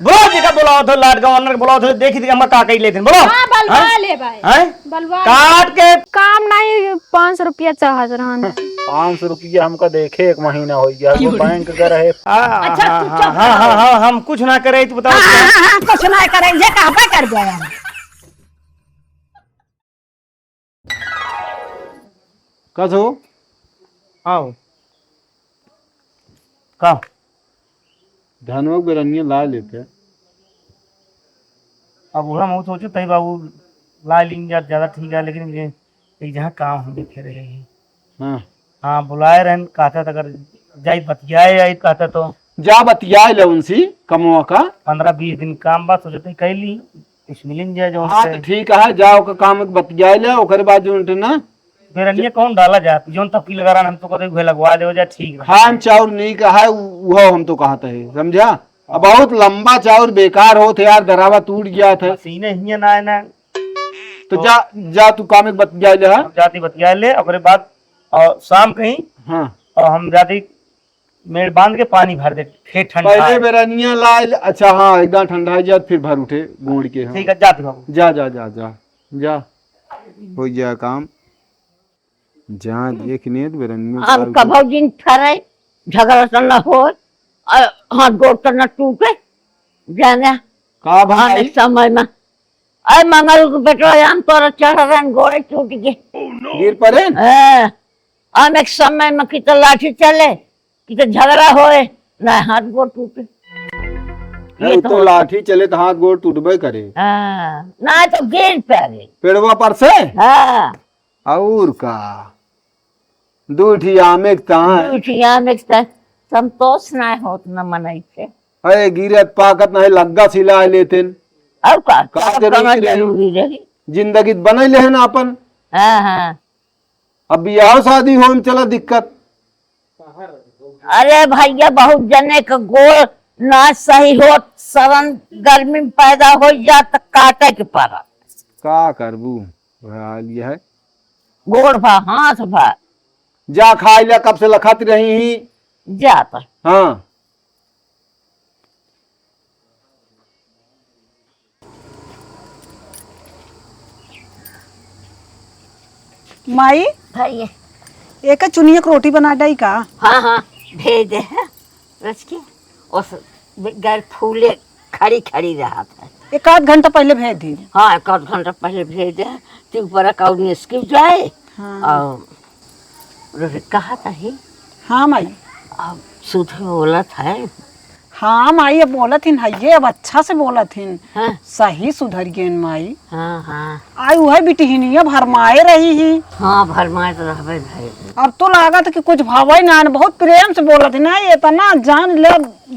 बोलो जी बोलाओ तो लाट गवर्नर बोलाओ तो देखी थी हम का कही लेते बोलो। हां बलवा ले भाई बलवा काट के काम नहीं 500 रुपया चाहत रहन 500 रुपया हमका देखे 1 महीना हो गया वो बैंक का रहे। अच्छा तू चुप हाँ हम कुछ ना करे तो बताओ। हां कुछ ना करे ये कहबे कर गया कस हो आओ का धनवा बेरनिया ला लेते। अब हम सोचो तही बाबू ला लेंगे ज्यादा ठीक है, लेकिन ये जहाँ काम हम देखे रहे हैं। हाँ हाँ बुलाए रहन कहता था, अगर जाई बतियाए आई कहता तो जा बतियाए ले उनसी कमवा का 15-20 दिन काम बात सोचते कैली कुछ मिल जाए जो। हाँ तो ठीक है जाओ का काम बतियाए ले ओकर बाद जो ना बेरनिया कौन डाला जात जो तपी लगा रहा हम तो कहते हुए लगवा दे जा ठीक है। खान चाउर नहीं कहा है वो हम तो कहते है समझा। अब बहुत लंबा चाउर बेकार हो थे यार, दरावा टूट गया था। सीने ही ना है ना तो जा तू काम बतियाए ले। हम जाती बतिया ले और बाद और शाम कहीं हाँ और हम जाती मेड़ बांध के पानी भर दे खेत ठंडा पहले बेरनिया ला। अच्छा हाँ एकदम ठंडा है जा फिर भर उठे गोड़ के। हाँ। ठीक है जाती बाबू जा जा जा जा जा हो गया काम। जहाँ देखने तो बेरनिया हम कभौ दिन ठहरे झगड़ा तो न हो हाथ गोड़ तो न टूटे जाने का भाई आने समय में अरे मंगल को बेटो हम तोरा चढ़ रहे गोड़े टूट गए गिर पड़े। हम एक समय में कि तो लाठी चले कि तो झगड़ा होए न हाथ गोड़ टूटे। ये तो लाठी चले तो हाथ गोड़ टूटबे करे। ना तो गिर पड़े पेड़वा पर से। हाँ और का दूठी आमे उठिया में संतोष ना होत न मनाई से अरे गिरत पाकत नहीं लग्गा सिला लेते अब का जरूरी जरूरी रही जिंदगी बनैले है ना अपन। हाँ हाँ अब बियाह शादी हो में चला दिक्कत। अरे भैया बहुत जने का गोड़ ना सही हो सरन गर्मी में पैदा हो जा तो काटे के पड़ा का करबू हाल ये है। गोड़ भा हाथ भा जा खाई लिया कब से लखत रही ही जाता। हाँ माई भैया एक चुनिया की रोटी बना डाई का। हाँ हाँ भेज दे रच के उस गैर फूले खड़ी खड़ी रहा था। एक आध घंटा पहले भेज दी। हाँ एक आध घंटा पहले भेज दे तो ऊपर का निस्किप जाए। हाँ। और कहा था ही हाँ माई अब सुध बोला था। हाँ माई अब बोला थी ये अब अच्छा से बोला थी। हाँ सही सुधर गए माई। हाँ हाँ आई वह बिटिहनिया भरमाए रही ही। हाँ भरमाए तो रहबे भाई। अब तो लगा था कि कुछ भावा ना बहुत प्रेम से बोला थी ना ये तो ना जान ले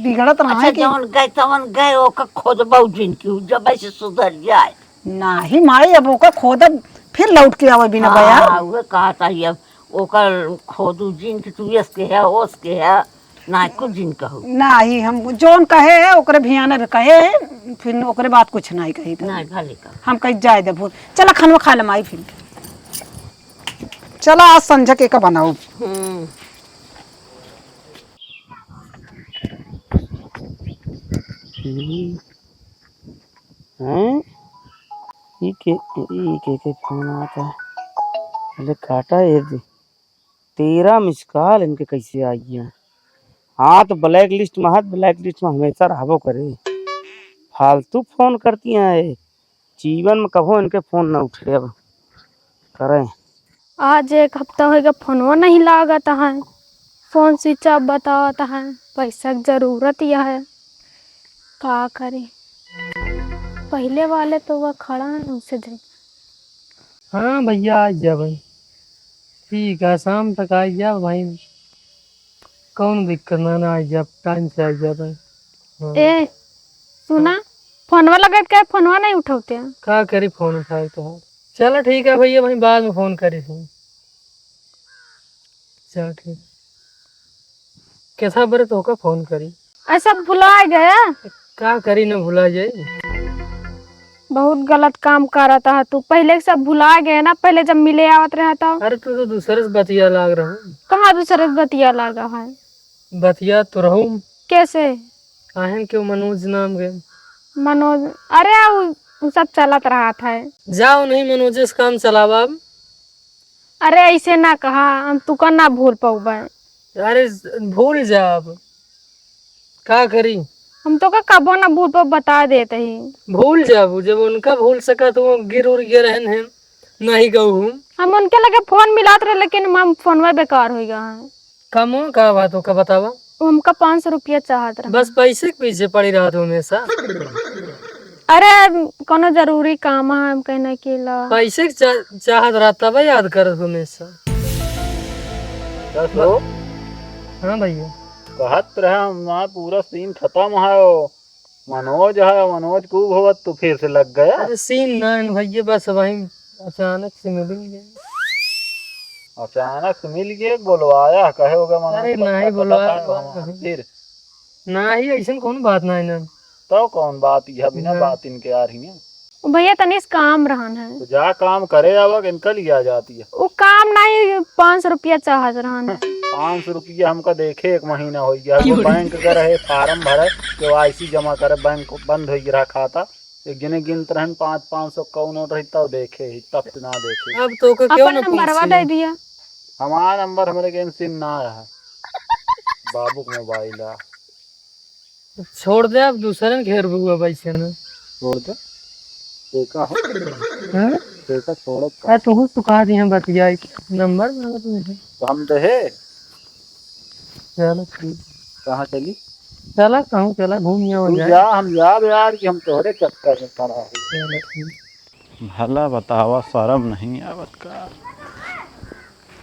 बिगड़त रहा अच्छा जवन गए तवन गए ओका खोदबौ जिनकी जब ऐसे सुधर जाए नाही माई अब ओका खोद फिर लौट के आवे बिना बया। हाँ वो कहा था अब ओकर खोदू जिन की तू इसके है ओसके है ना कुछ जिन कहू नाही हम जोन कहे है ओकरे भियाना भी कहे है फिर ओकरे बात कुछ नहीं कही था। ना भले का हम कहीं जाए दे भूत चला खानवा खा ले माई फिर चला आज संझा के का बनाओ। के फोन आता है अरे काटा ये 13 मिस कॉल इनके कैसे आई है। हाँ तो ब्लैक लिस्ट में है, ब्लैक लिस्ट में हमेशा रहबो करे। फालतू फोन करती हैं जीवन में कभो इनके फोन ना उठे। अब करें आज एक हफ्ता होएगा फोनवा नहीं लागत है फोन स्विच ऑफ बतावत है पैसा की जरूरत यह है का करे पहले वाले तो वह खड़ा है उनसे दे। हाँ भैया आ जा भाई ठीक है शाम तक आ जा भाई कौन दिक्कत ना आ जा टाइम से आ जा भाई। हाँ। ए सुना फोनवा लगत के फोनवा नहीं उठाते हैं। का करी फोन उठाए तो चलो ठीक है भैया भाई बाद में फोन करी चलो ठीक कैसा बरे तो का फोन करी ऐसा भुला गया का करी ना भुला जाए। बहुत गलत काम कर रहा है तू पहले सब भुला गए ना पहले जब मिले आवत रहा था। अरे तू तो दूसरे से बतिया लाग रहा हूँ। कहाँ दूसरे से बतिया लगा है बतिया तो रहूँ कैसे आहे क्यों मनोज नाम के मनोज, अरे वो सब चलत रहा था। जाओ नहीं मनोज से काम चलावा अब। अरे ऐसे ना कहा, हम तुका ना भूल पाऊबा। अरे भूल जा अब, का करी। हम तो का कबो ना भूल पाऊ, बता देते ही। भूल जाबू, जब उनका भूल सका तो वो गिर उड़ गए रहन है नहीं कहूँ। हम उनके लगे फोन मिलाते रहे, लेकिन हम फोन बेकार हो गया है। कमो का बात हो का बतावा। वो हमका 500 रुपया चाहत रहा। बस पैसे के पीछे पड़ी रहा तू हमेशा। अरे कोनो जरूरी काम है, हम कहने के ला पैसे के चाहत रहा तब याद कर तू हमेशा। दसो हाँ भैया, कहत रहे हमारा पूरा सीन खत्म है। मनोज है, मनोज को भवत तो फिर से लग गया। अरे सीन ना है भैया, बस वही अचानक से मिल गया। अचानक से मिल गए, बोलवाया कहे होगा मनोज। अरे नहीं बोलवाया फिर ना ही, ऐसा कौन बात ना है ना। तो कौन बात, यह बिना बात इनके आ रही है। भैया तनिस काम रहन है। तो जा काम करे अब, इनका लिया जाती है। वो काम नहीं, 500 रुपया चाहत रहन। 500 रुपया हमका देखे 1 महीना हो गया। वो बैंक का रहे, फार्म भरे, KYC जमा करे, बैंक बंद हो गया खाता। एक जने गिनत रहन 500 कौन नोट रही तब देखे ही, तब ना देखे। अब तो क्यों अपन ना नंबरवा दे दिया। हमारा नंबर हमारे गेम सिम ना आया है, बाबू का मोबाइल है। छोड़ दे अब, दूसरे घेर बुआ पैसे ना छोड़ दे, देखा हो देखा छोड़। अरे तू सुखा दी हम बतिया नंबर मांगा तुमसे। तो हम तो है, चलो ठीक, कहाँ चली चला कहूँ, चला घूम तू जाए। जा, हम याद यार कि हम तोहरे चक्कर में पड़ा है। चलो ठीक। भला बतावा, शर्म नहीं आवत का।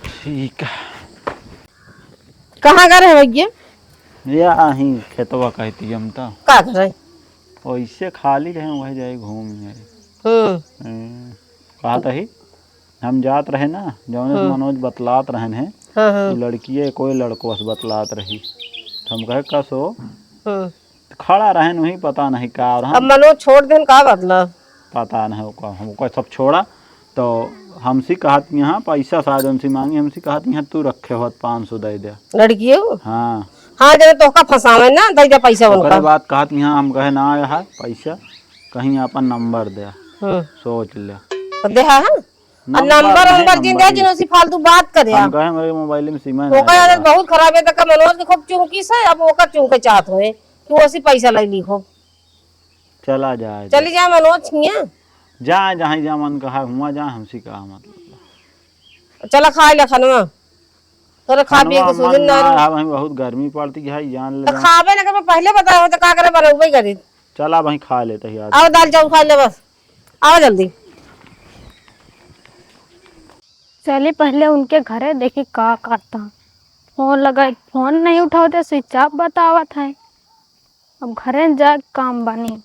ठीक है, कहाँ गए रहे भैया? या ही खेतवा कहती हम तो का कर रहे? वैसे खाली रहे, वही जाए घूम कहा ही हम जात रहे ना, जौन मनोज बतलात रहन है। तो लड़की कोई लड़को बस बतलात रही, तो हम कहे कसो खड़ा रहन, वही पता नहीं का। और अब मनोज छोड़ देन का मतलब? पता नहीं होगा, हमको सब छोड़ा। तो हमसे कहत यहाँ पैसा शायद हमसे मांगी, हमसे कहत यहाँ तू रखे हो 500 दे दे लड़की हो? हाँ हाँ जरा तोहका फंसावे ना, दे दे पैसा ओकरे उनका। बात कहत यहाँ, हम कहे ना आया है पैसा, कहीं अपन नंबर दे, सोच ले। तो दे है नंबर जिन दे, जिन फालतू बात करे। हम कहे मेरे मोबाइल में सिम है। ओकर आदत बहुत खराब है। तक मनोज के खूब चूंकी से, अब ओकर चूंके चाहत होए कि वो ऐसी पैसा ले ली खूब। चला जाए, चली जाए मनोज हियां, जा जहाँ जा मन कहा हुआ जा, हमसे कहा मतलब। चला खा ले खनवा, तोरे खा पिए के सुदिन ना। वहीं बहुत गर्मी पड़ती है, जान ले। तो खावे ना कर, पहले बताओ तो का करे, बनौबे करी। चला वहीं खा लेते यार। आओ दाल चावल खा ले, बस आओ जल्दी। चलिए पहले उनके घरे देखी का करता। फोन लगा, फोन नहीं उठाते, स्विच ऑफ बतावत है। अब घरे जा काम बनी,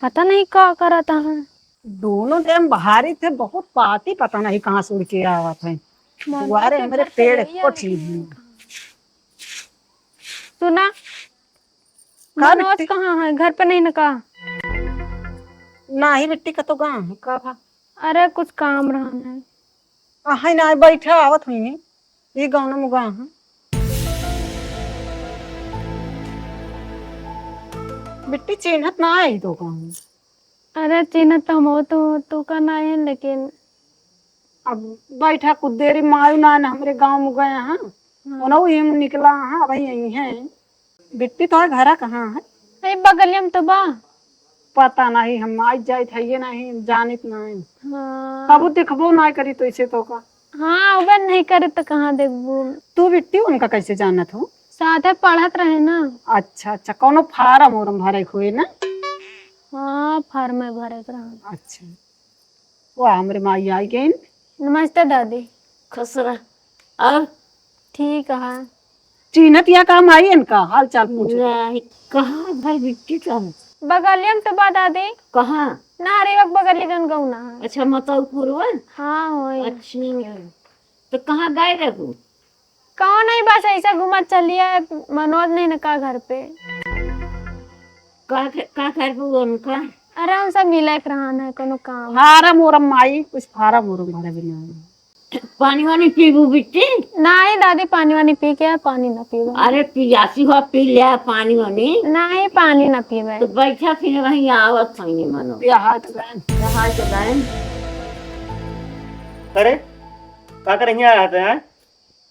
पता नहीं का करता है। दोनों टाइम बाहरी थे, बहुत पार्टी, पता नहीं कहाँ से उड़ के आया था। दुआरे मेरे पेड़ को ठीक। सुना, मनोज कहाँ है? घर पे नहीं ना का? ना ही मिट्टी का तो गाँव का था। अरे कुछ काम रहना है। हाँ ना बैठा आवत हुई, ये गाँव में गाँव है। मिट्टी चिन्हत ना आई तो गाँव। अरे चिन्ह तो हम तो का ना है, लेकिन अब बैठा कुछ देरी मायू ना हमारे गाँव में गए हैं, उन्होंने ही निकला है, भाई यही है। बिट्टी तो है, घरा कहाँ है? बगलिया में तो बा। पता नहीं, हम आज जाए थे, ये नहीं जानित नहीं। हाँ, कबू देखबो ना करी तो इसे तो का। हाँ उबे नहीं करे तो कहाँ देखबू। तू बिट्टी उनका कैसे जानत हो? साथे पढ़त रहे ना। अच्छा अच्छा, कौनो फार्म उरम भरे हुए ना? हाँ फार्म में भरे रहा। अच्छा, वो हमारे माई आई गई। नमस्ते दादी। खुश रह। और ठीक है। चीनत या काम आई इनका हाल चाल पूछ। नहीं, कहाँ भाई बिट्टी का? बगलिया में तो बा दादी। कहाँ? नारी वक्त बगलिया जन गऊ ना। अच्छा मतलपुर में? हाँ होई। अच्छा, तो कहाँ गए रहो? कौन नहीं, बस ऐसा घुमा चलिए। मनोज नहीं ना का घर पे। का कर उनका? अरे हम सब मिले रहा है कोनो काम। फार्म उरम आई, कुछ फार्म उरम भरे भी नहीं। पानी वानी पीबू बिट्टी? नहीं दादी, पानी वानी पी के पानी ना पीबे। अरे पियासी हो, पी लिया पानी वानी। नहीं, पानी ना पीबे। तो बैठा फिर वहीं आवत पानी मनो यहाँ चलाएं। अरे का करेंगे आते हैं?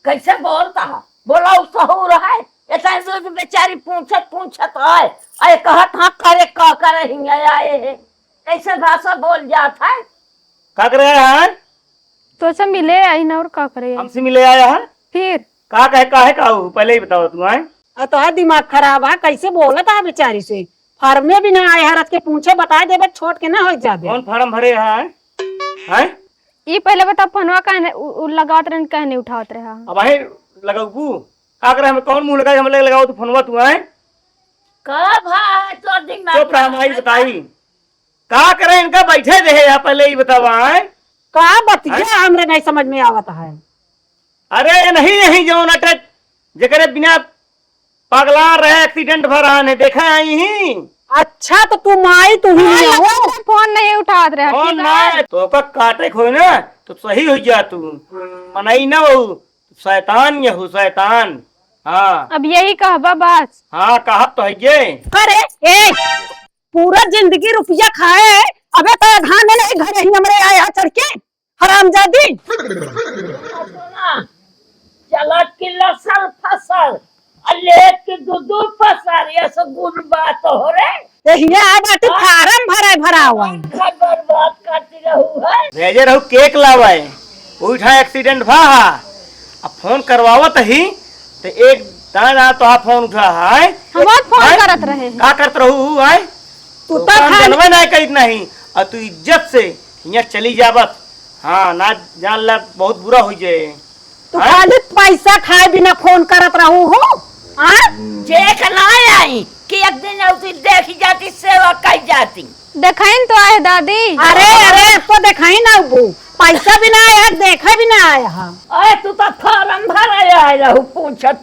कैसे बोलता है? बोला सहूर है ऐसा तो बेचारी पूछत है। अरे कहत हाँ करे का करे हिंगे आए है, कैसे भाषा बोल जाता है? का करे हैं? तो सब मिले आई ना, और का करे? हमसे मिले आया है फिर का है का हो? पहले ही बताओ तुम आए। तो दिमाग खराब है, कैसे बोला था बेचारी से? फार्म में भी ना आए हरत के पूछे बता दे, छोड़ के ना हो जाबे। कौन फार्म भरे हैं? ये पहले बता, फोनवा कहने लगावत रहे, कहने उठावत रहे? अब आए लगाऊ का करे? हमें कौन मुंह लगा हम लगाओ तो फोनवा तू आए? कब है तो दिमाग चुप रह, हमारी बताई का करे इनका? बैठे रहे यहाँ, पहले ही बतावा है का बतिया हमरे नहीं समझ में आवत है। अरे नहीं जो नटक जकरे बिना पगला रहे एक्सीडेंट भरा ने देखा ही। अच्छा तो तू माई तू ही हो। फोन नहीं उठावत रहे? कौन ना तो का काटे खोए ना तो सही हो जा तू, मनाई ना हो शैतान ये हो शैतान। हाँ अब यही कहबा बस? हाँ कहा तो है ये। अरे ए पूरा जिंदगी रुपया खाए, अबे तो धान नहीं घर ही हमरे आया चढ़ के हरामजादी। चला किला सर फसल अल्ले के दूध फसल, ये सब गुड़ बात हो रे। ये आ बाटी फार्म भरा हुआ है। बर्बाद करती रहू है। भेजे रहू केक लावे, उठा एक्सीडेंट भा अब फोन करवावत ही तो एक दाना तो आप फोन उठा है। हम फोन करत रहे का करत रहू है? तू तो तो जानवे नहीं करी नहीं और तू इज्जत से यहाँ चली जावत। हाँ ना जान ला बहुत बुरा हो जाए। तू खाली पैसा खाए बिना फोन करत रहू हो। देख ना आई कि एक दिन उसी देखी जाती सेवा कही जाती। देखाइन तो आए दादी। अरे तो देखाई ना वो पैसा भी ना आया, देखा भी ना आया। अरे तू तो फार्म भर आया रहू पूछत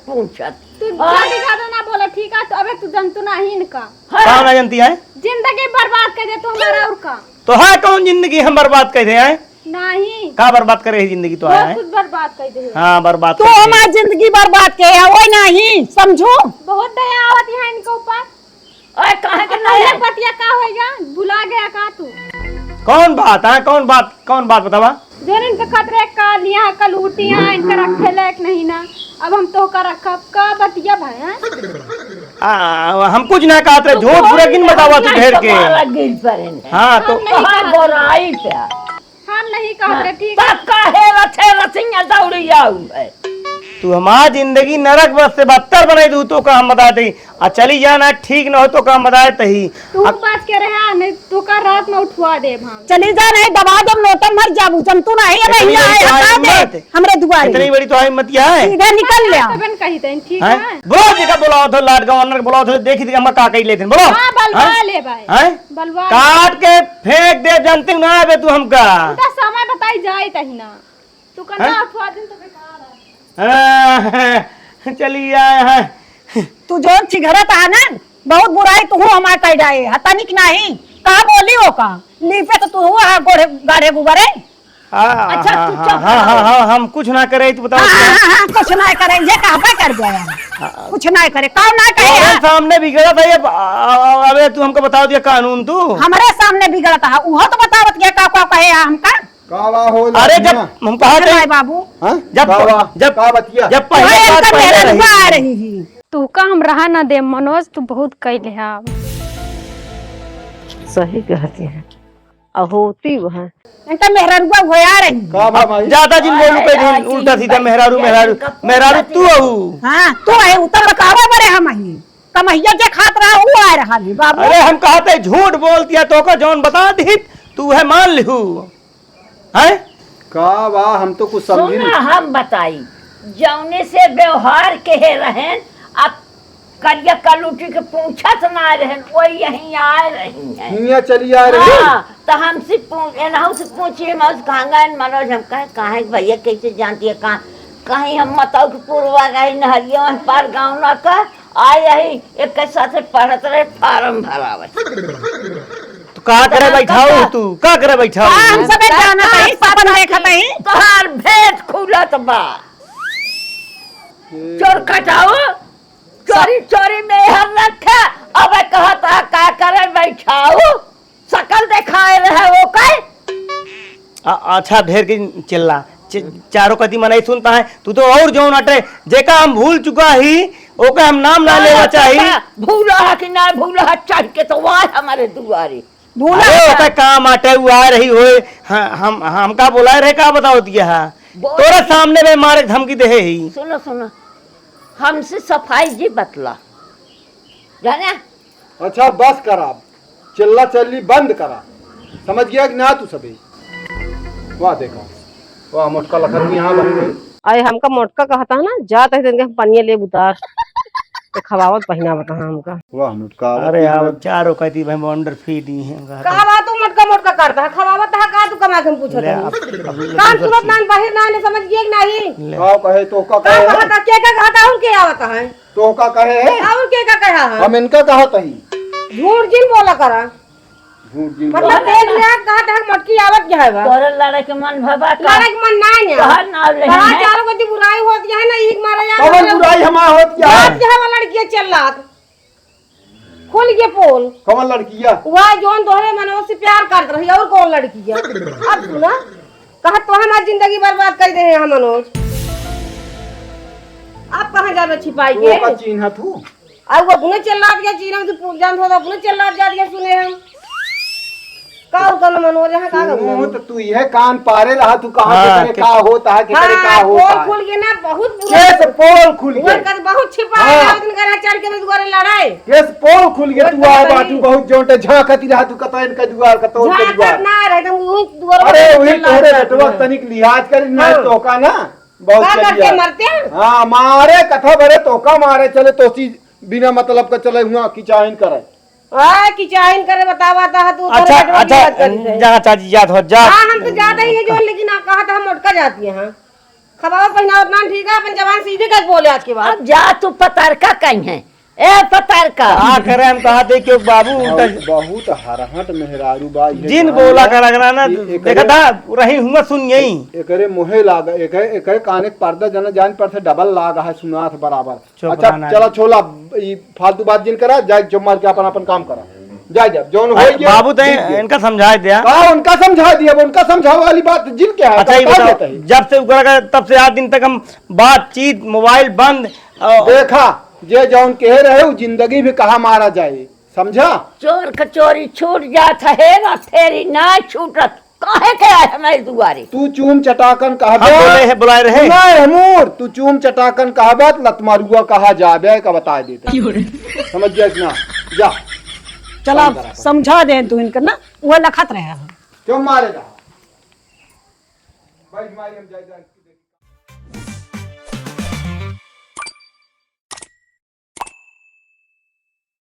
तू ज्यादा ना बोले, ठीक है? तो अबे तू जनतु नहीं इनका कहाँ ना जानती है? जिंदगी बर्बाद कर दे तू हमारा और का। तो है कौन जिंदगी हम बर्बाद कर दे हैं? नहीं, का बर्बाद करे है जिंदगी तो है? कुछ बर्बाद कर दे। हाँ बर्बाद तू हमारी जिंदगी बर्बाद के है वो नहीं समझो। बहुत दया आवत है इनके ऊपर। अरे कहे के पहले पतिया का होएगा, भुला गया का तू? कौन बात है? कौन बात बतावा? जो इनके खतरे का लिया कल उटिया इनका रखे लायक नहीं ना, अब हम तो का रखब का बतिया भाई। हम कुछ ना कहते, झूठ पूरा गिन बतावा तू ढेर के। हाँ तो बुराई पे हम नहीं कह रहे, ठीक है? काहे रथे रथिया दौड़ी जाऊ है। तू हमारी जिंदगी नरक बस से बदतर बने दू तो का हम बता दे, और चली जाना ठीक न हो तो का हम बता दे। तू बात कर रहा नहीं तो का रात में उठवा दे हम। चली जा नहीं दबा दो नोटन मर जाबू जंतु नहीं इतनी है बड़ी हटा तो दे हमरे दुआरे। इतनी बड़ी तो हिम्मत है? सीधे निकल ले। तबन कही दें, ठीक है? बोलो जगह बुलाओ तो लाड गवर्नर बुलाओ तो देखी थी हम का कही लेते बोलो। हां बलवा ले भाई, हैं बलवा काट के फेंक दे जानते ना बे तू हमका। तो समय बताई जाए तही ना तू का ना उठवा दे तो बेकार हाँ, चली आए हैं। तू जो चिघरत है ना बहुत बुराई तू हमारे कह जाए हतानिक नहीं कहा बोली हो का लीपे तो तू हुआ गोड़े गाढ़े गुबरे। अच्छा, तू चुप हाँ हम कुछ ना करे तो बताओ। कुछ ना करे ये कहा कर गया कुछ ना करे काम ना तुम्हारे करे। सामने बिगड़ा था ये अबे तू हमको बताओ दिया कानून तू। हमारे सामने बिगड़ा था वो तो बतावत गया का कहे हमका। कावा हो अरे जब हम कहा थे बाबू जब पहले बात पहले आ रही रही थी तू का हम रहा ना दे मनोज, तू बहुत कैले है। सही कहती है होती वह इनका मेहरारूबा होया रही। ज्यादा जिन बोलू पे दिन उल्टा सीधा मेहरारू मेहरारू मेहरारू तू आहू। हाँ तू है उतर कावा बरे हम ही कमैया जे खात रहा वो आ रहा है बाबू। अरे हम कहते झूठ बोलती है तो का जौन बता दी तू है मान लिहू है का वाह हम तो कुछ समझी सुना हम बताई जौने से व्यवहार के रहें अब करिया कलूटी के पूछत ना रहें वही यहीं आए रही है। हिया चली आ रही। हाँ, तो हमसे से पूछिए मनोज हम कहे भैया कैसे जानती है कहाँ कहीं हम मतौ के पूर्वा गई नहरिया पार गाँव न कर आए यही एक साथ पढ़त रहे फार्म भरावे। तो का करे बैठाओ तू का करे बैठाओ हम सबे जाना है सपन देखत है तोहार भेद खुलत बा चोर कटाओ चोरी चोरी में हर रखा अब कहत है का करे बैठाओ शकल दिखाए रहे वो कई अच्छा ढेर की चिल्ला चारों कदी मनाई सुनता है तू तो और जो नटे जेका हम भूल चुका ही ओका हम नाम ना लेना चाहिए भूला है कि ना भूला है चढ़ के तो आए हमारे दुआरे भूला है काम आटे हुआ आ रही होए हम का बोला रहे का बताओ दिया तोरा सामने में मारे धमकी दे ही सुनो सुनो हमसे सफाई जी बतला जाने अच्छा बस करा चिल्ला चल्ली बंद करा समझ गया कि ना तू सभी वाह देखा वाह मोटका लखन यहाँ बन गई अरे हमका मोटका कहता है ना जाते हैं हम पनिया ले उतार तो खवावत पहना बता हमका वाह मोटका अरे यार चारों कहती भाई अंडर फीड ही है कहवा तू मोटका मोटका करता है खवावत है का तू कमा के पूछत है काम सूरत नान बाहर ना ने समझ गया कि नहीं का कहे तो का का कहे कहता के का कहता हूं के आवत है तो का कहे और के का कहा है हम इनका कहा तही झूठ जिन बोला करा झूठ जी मतलब देख ले कहता है मोटकी आवत क्या है तोरे लड़े के मन भबा लड़ाई के मन ना है कहर ना ले कहा चारों को बुराई होती है ना एक मारा यार कौन बुराई हमार होत क्या बात जो है लड़की चल रहा खोल के पोल कौन लड़किया वह जोन दोहरे मनों से प्यार करत रही और कौन लड़की है अब सुना कहा तो हमारी जिंदगी बर्बाद कर दे हम मनोज आप कहाँ जाना छिपाई के का चिन्ह तू अब वो गुने चल रहा है चीना तो जान थोड़ा गुने चल रहा जा दिया सुने हम का होता ना मनोज यहाँ का तू तो तू यह कान पारे रहा तू कहाँ के करे का होता है के करे का होता है खुल के ना बहुत बुरा केस पोल खुल वो गया कर बहुत छिपा है दिन घर चढ़ के दुआरे लड़ाई केस पोल खुल गया तू आ बाटू बहुत जोंटे झांकती रहा तू कतो इनका दुआर कतो उनका झाकत दुआर ना रहे तुम वो दुआरे अरे वही तोरे बेटवा तनिक लिहाज कर ना तोका ना बहुत का करके चलिया मरते हैं हां मारे कथा भरे तोका मारे चले तोसी बिना मतलब का चले हुआ की चाहन करे आ की चाहन करे बतावा था तू अच्छा अच्छा जा चाची याद हो जा हां हम तो जाते ही है जो लेकिन आप कहा था हम उठका जाती है हां खबावा पहना उतना ठीक है अपन जवान सीधे कर बोले आज के बाद अब जा तू पतारका कहीं है ए पतारका आ करे हम कहा थे कि बाबू बहुत हरहट मेहरारू बा जिन बोला का लग रहा ना देखा था रही हुआ सुन यही एकरे मोहे लाग एकरे काने पर्दा जन जान पर से डबल लाग है सुनाथ बराबर अच्छा चला छोला ई फालतू बात जिन करा जाए जो मार के अपन अपन काम करा जाए जब जोन हो गया बाबू ते इनका समझा दिया हां उनका समझा दिया उनका समझाने वाली बात जिन क्या है अच्छा ये बताओ जब से उकरा तब से आज दिन तक हम बातचीत मोबाइल बंद देखा जे जौन कह रहे हो जिंदगी भी कहा मारा जाए समझा चोर कचोरी छूट जात है ना फेरी ना छूटत काहे के आए हमारे दुआरे तू चूम चटाकन हम बोले है बुलाए रहे नहीं हमूर तू चूम चटाकन कहावत लतमारुआ कहा जाबे का बता देते समझ गया कि ना जा चला समझा दे तू इनका ना वो लखत रहे क्यों मारेगा भाई मारी हम जाए